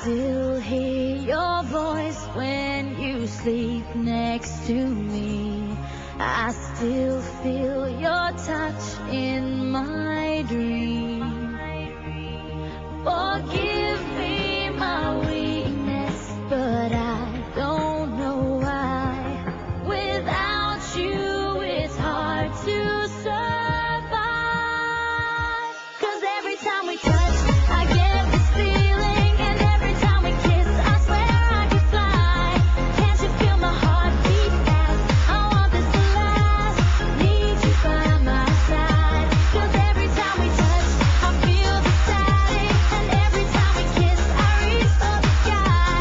still hear your voice when you sleep next to me. I still feel your touch in my dream. Forgive me my weakness, but I don't know why. Without you, it's hard to survive. 'Cause every time we touch, I get this feeling, and every time we kiss, I swear I could fly. Can't you feel my heartbeat fast? I want this to last. Need you by my side. 'Cause every time we touch, I feel the static, and every time we kiss, I reach for the sky.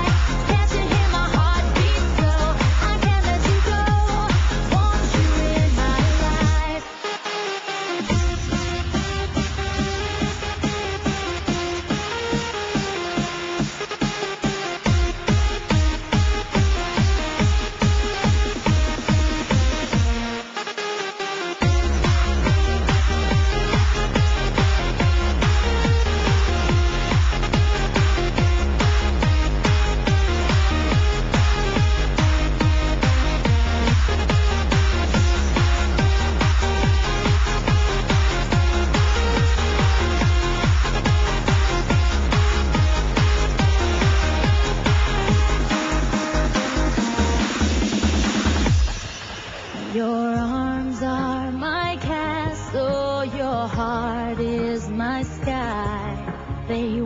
Can't you hear my heartbeat so? I can't let you go. Want you in my life. Your arms are my castle, your heart is my sky. They